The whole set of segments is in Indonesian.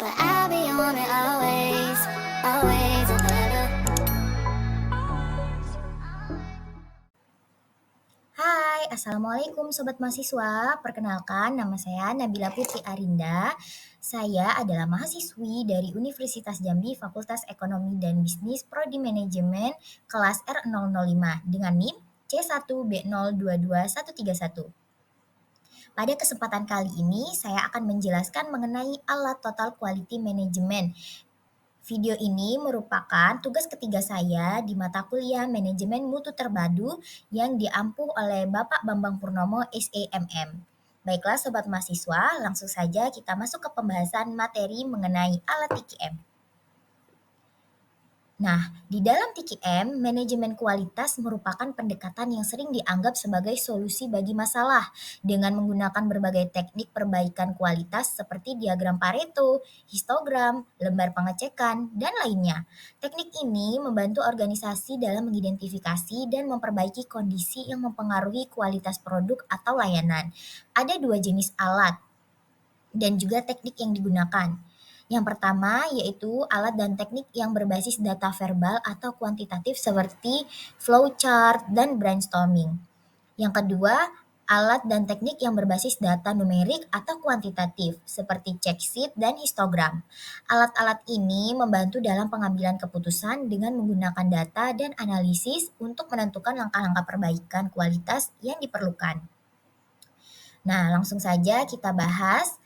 but I'll be on it always, always. Hai, Assalamualaikum Sobat Mahasiswa. Perkenalkan, nama saya Nabila Putri Arinda. Saya adalah mahasiswi dari Universitas Jambi Fakultas Ekonomi dan Bisnis Prodi Manajemen kelas R005 dengan NIM C1B022131. Pada kesempatan kali ini, saya akan menjelaskan mengenai alat Total Quality Management. Video ini merupakan tugas ketiga saya di mata kuliah Manajemen Mutu Terpadu yang diampu oleh Bapak Bambang Purnomo SEMM. Baiklah Sobat Mahasiswa, langsung saja kita masuk ke pembahasan materi mengenai alat TQM. Nah, di dalam TQM, manajemen kualitas merupakan pendekatan yang sering dianggap sebagai solusi bagi masalah dengan menggunakan berbagai teknik perbaikan kualitas seperti diagram Pareto, histogram, lembar pengecekan, dan lainnya. Teknik ini membantu organisasi dalam mengidentifikasi dan memperbaiki kondisi yang mempengaruhi kualitas produk atau layanan. Ada dua jenis alat dan juga teknik yang digunakan. Yang pertama yaitu alat dan teknik yang berbasis data verbal atau kuantitatif seperti flowchart dan brainstorming. Yang kedua, alat dan teknik yang berbasis data numerik atau kuantitatif seperti check sheet dan histogram. Alat-alat ini membantu dalam pengambilan keputusan dengan menggunakan data dan analisis untuk menentukan langkah-langkah perbaikan kualitas yang diperlukan. Nah, langsung saja kita bahas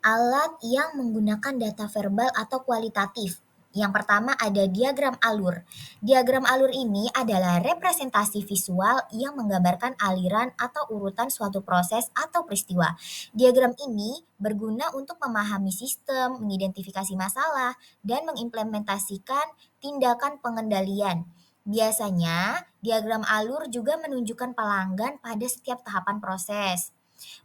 alat yang menggunakan data verbal atau kualitatif. Yang pertama ada diagram alur. Diagram alur ini adalah representasi visual yang menggambarkan aliran atau urutan suatu proses atau peristiwa. Diagram ini berguna untuk memahami sistem, mengidentifikasi masalah, dan mengimplementasikan tindakan pengendalian. Biasanya, diagram alur juga menunjukkan pelanggan pada setiap tahapan proses.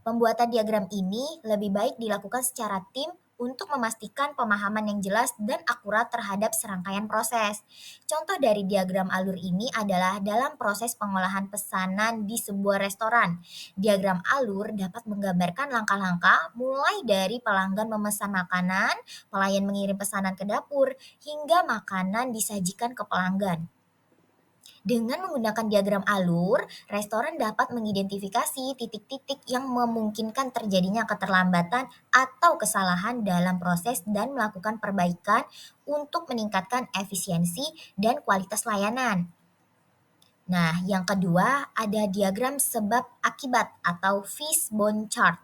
Pembuatan diagram ini lebih baik dilakukan secara tim untuk memastikan pemahaman yang jelas dan akurat terhadap serangkaian proses. Contoh dari diagram alur ini adalah dalam proses pengolahan pesanan di sebuah restoran. Diagram alur dapat menggambarkan langkah-langkah mulai dari pelanggan memesan makanan, pelayan mengirim pesanan ke dapur, hingga makanan disajikan ke pelanggan. Dengan menggunakan diagram alur, restoran dapat mengidentifikasi titik-titik yang memungkinkan terjadinya keterlambatan atau kesalahan dalam proses dan melakukan perbaikan untuk meningkatkan efisiensi dan kualitas layanan. Nah, yang kedua ada diagram sebab akibat atau fishbone chart.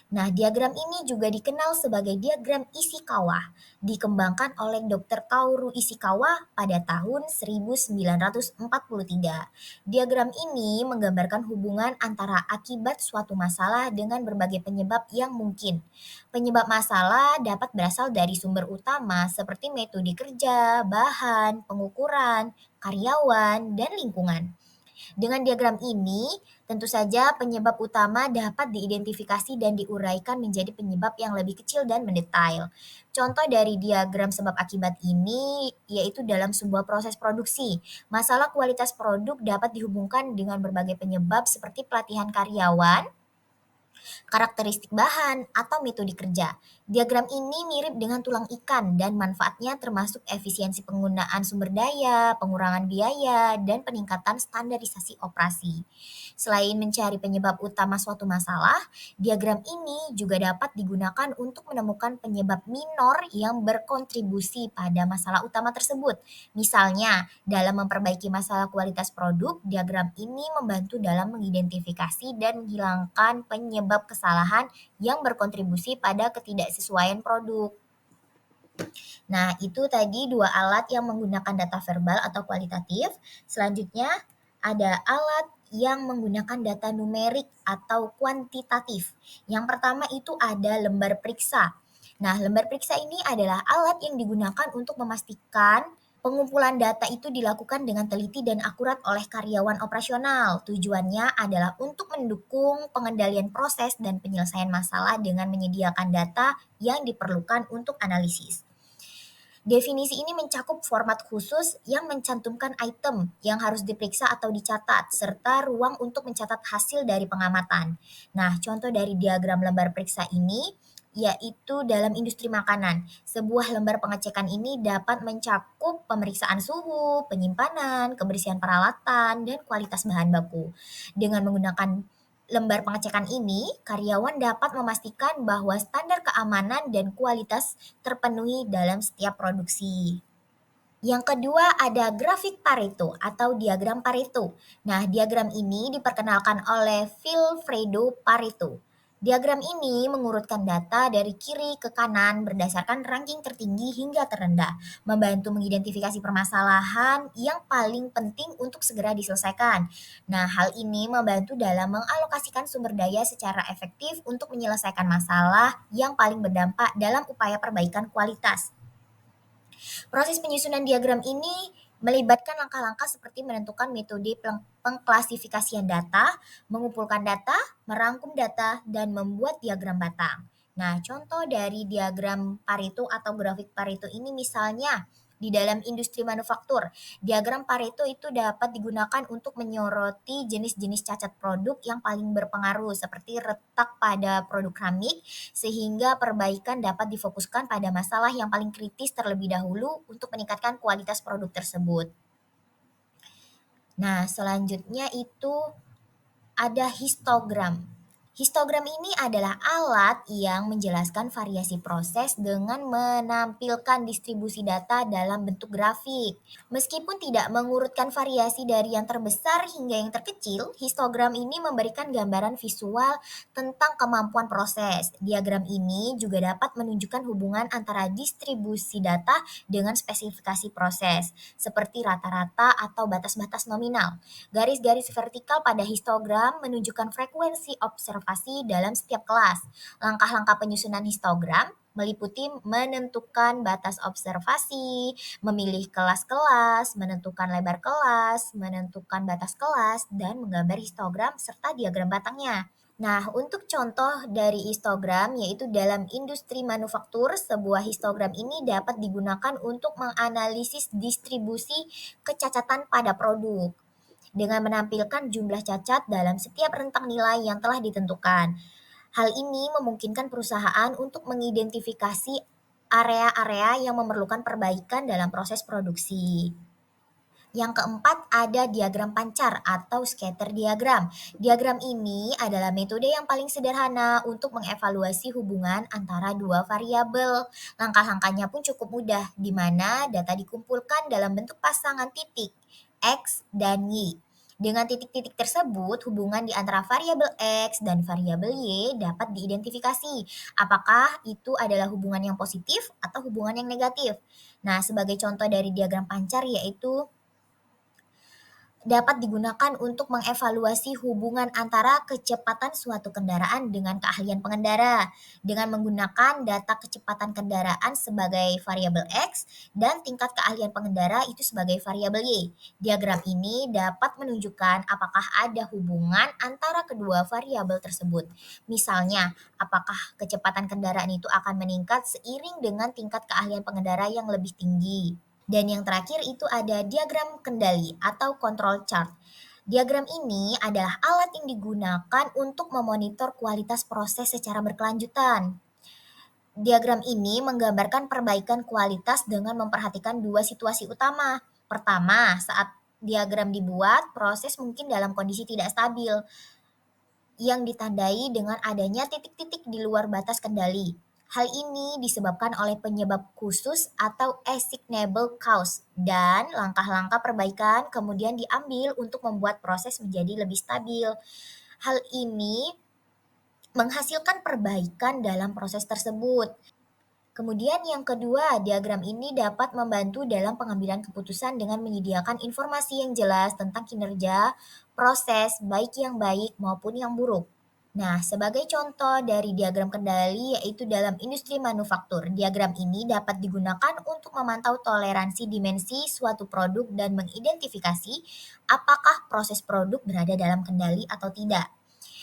Nah, diagram ini juga dikenal sebagai diagram Ishikawa, dikembangkan oleh Dr. Kaoru Ishikawa pada tahun 1943. Diagram ini menggambarkan hubungan antara akibat suatu masalah dengan berbagai penyebab yang mungkin. Penyebab masalah dapat berasal dari sumber utama seperti metode kerja, bahan, pengukuran, karyawan, dan lingkungan. Dengan diagram ini, tentu saja penyebab utama dapat diidentifikasi dan diuraikan menjadi penyebab yang lebih kecil dan mendetail. Contoh dari diagram sebab akibat ini yaitu dalam sebuah proses produksi. Masalah kualitas produk dapat dihubungkan dengan berbagai penyebab seperti pelatihan karyawan, karakteristik bahan, atau metode kerja. Diagram ini mirip dengan tulang ikan dan manfaatnya termasuk efisiensi penggunaan sumber daya, pengurangan biaya, dan peningkatan standarisasi operasi. Selain mencari penyebab utama suatu masalah, diagram ini juga dapat digunakan untuk menemukan penyebab minor yang berkontribusi pada masalah utama tersebut. Misalnya, dalam memperbaiki masalah kualitas produk, diagram ini membantu dalam mengidentifikasi dan menghilangkan penyebab kesalahan yang berkontribusi pada ketidaksesuaian produk. Nah, itu tadi dua alat yang menggunakan data verbal atau kualitatif. Selanjutnya, ada alat yang menggunakan data numerik atau kuantitatif. Yang pertama itu ada lembar periksa. Nah, lembar periksa ini adalah alat yang digunakan untuk memastikan pengumpulan data itu dilakukan dengan teliti dan akurat oleh karyawan operasional. Tujuannya adalah untuk mendukung pengendalian proses dan penyelesaian masalah dengan menyediakan data yang diperlukan untuk analisis. Definisi ini mencakup format khusus yang mencantumkan item yang harus diperiksa atau dicatat, serta ruang untuk mencatat hasil dari pengamatan. Nah, contoh dari diagram lembar periksa ini yaitu dalam industri makanan. Sebuah lembar pengecekan ini dapat mencakup pemeriksaan suhu, penyimpanan, kebersihan peralatan, dan kualitas bahan baku. Dengan menggunakan lembar pengecekan ini, karyawan dapat memastikan bahwa standar keamanan dan kualitas terpenuhi dalam setiap produksi. Yang kedua ada grafik Pareto atau diagram Pareto. Nah, diagram ini diperkenalkan oleh Vilfredo Pareto. Diagram ini mengurutkan data dari kiri ke kanan berdasarkan ranking tertinggi hingga terendah, membantu mengidentifikasi permasalahan yang paling penting untuk segera diselesaikan. Nah, hal ini membantu dalam mengalokasikan sumber daya secara efektif untuk menyelesaikan masalah yang paling berdampak dalam upaya perbaikan kualitas. Proses penyusunan diagram ini melibatkan langkah-langkah seperti menentukan metode pengklasifikasian data, mengumpulkan data, merangkum data, dan membuat diagram batang. Nah, contoh dari diagram Pareto atau grafik Pareto ini misalnya di dalam industri manufaktur. Diagram Pareto itu dapat digunakan untuk menyoroti jenis-jenis cacat produk yang paling berpengaruh seperti retak pada produk keramik sehingga perbaikan dapat difokuskan pada masalah yang paling kritis terlebih dahulu untuk meningkatkan kualitas produk tersebut. Nah, selanjutnya itu ada histogram. Histogram ini adalah alat yang menjelaskan variasi proses dengan menampilkan distribusi data dalam bentuk grafik. Meskipun tidak mengurutkan variasi dari yang terbesar hingga yang terkecil, histogram ini memberikan gambaran visual tentang kemampuan proses. Diagram ini juga dapat menunjukkan hubungan antara distribusi data dengan spesifikasi proses, seperti rata-rata atau batas-batas nominal. Garis-garis vertikal pada histogram menunjukkan frekuensi observasi dalam setiap kelas. Langkah-langkah penyusunan histogram meliputi menentukan batas observasi, memilih kelas-kelas, menentukan lebar kelas, menentukan batas kelas, dan menggambar histogram serta diagram batangnya. Nah, untuk contoh dari histogram yaitu dalam industri manufaktur, sebuah histogram ini dapat digunakan untuk menganalisis distribusi kecacatan pada produk dengan menampilkan jumlah cacat dalam setiap rentang nilai yang telah ditentukan. Hal ini memungkinkan perusahaan untuk mengidentifikasi area-area yang memerlukan perbaikan dalam proses produksi. Yang keempat ada diagram pancar atau scatter diagram. Diagram ini adalah metode yang paling sederhana untuk mengevaluasi hubungan antara dua variabel. Langkah-langkahnya pun cukup mudah, di mana data dikumpulkan dalam bentuk pasangan titik X dan Y. Dengan titik-titik tersebut, hubungan di antara variabel X dan variabel Y dapat diidentifikasi. Apakah itu adalah hubungan yang positif atau hubungan yang negatif? Nah, sebagai contoh dari diagram pancar yaitu dapat digunakan untuk mengevaluasi hubungan antara kecepatan suatu kendaraan dengan keahlian pengendara dengan menggunakan data kecepatan kendaraan sebagai variabel X dan tingkat keahlian pengendara itu sebagai variabel Y. Diagram ini dapat menunjukkan apakah ada hubungan antara kedua variabel tersebut. Misalnya, apakah kecepatan kendaraan itu akan meningkat seiring dengan tingkat keahlian pengendara yang lebih tinggi. Dan yang terakhir itu ada diagram kendali atau control chart. Diagram ini adalah alat yang digunakan untuk memonitor kualitas proses secara berkelanjutan. Diagram ini menggambarkan perbaikan kualitas dengan memperhatikan dua situasi utama. Pertama, saat diagram dibuat, proses mungkin dalam kondisi tidak stabil yang ditandai dengan adanya titik-titik di luar batas kendali. Hal ini disebabkan oleh penyebab khusus atau assignable cause dan langkah-langkah perbaikan kemudian diambil untuk membuat proses menjadi lebih stabil. Hal ini menghasilkan perbaikan dalam proses tersebut. Kemudian yang kedua, diagram ini dapat membantu dalam pengambilan keputusan dengan menyediakan informasi yang jelas tentang kinerja, proses, baik yang baik maupun yang buruk. Nah, sebagai contoh dari diagram kendali yaitu dalam industri manufaktur, diagram ini dapat digunakan untuk memantau toleransi dimensi suatu produk dan mengidentifikasi apakah proses produk berada dalam kendali atau tidak.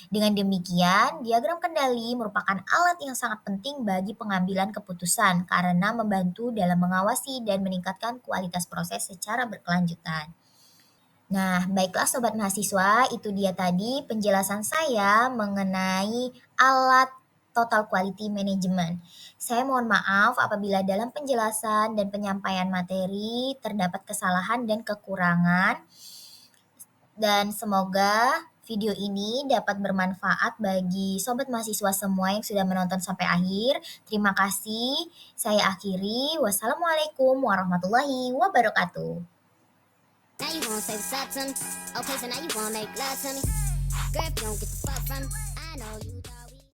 Dengan demikian, diagram kendali merupakan alat yang sangat penting bagi pengambilan keputusan karena membantu dalam mengawasi dan meningkatkan kualitas proses secara berkelanjutan. Nah, baiklah sobat mahasiswa, itu dia tadi penjelasan saya mengenai alat Total Quality Management. Saya mohon maaf apabila dalam penjelasan dan penyampaian materi terdapat kesalahan dan kekurangan, dan semoga video ini dapat bermanfaat bagi sobat mahasiswa semua yang sudah menonton sampai akhir. Terima kasih. Saya akhiri. Wassalamualaikum warahmatullahi wabarakatuh. Now you wanna say what's up to me. Okay, so now you wanna make love to me. Girl, if you don't get the fuck from me, I know you don't.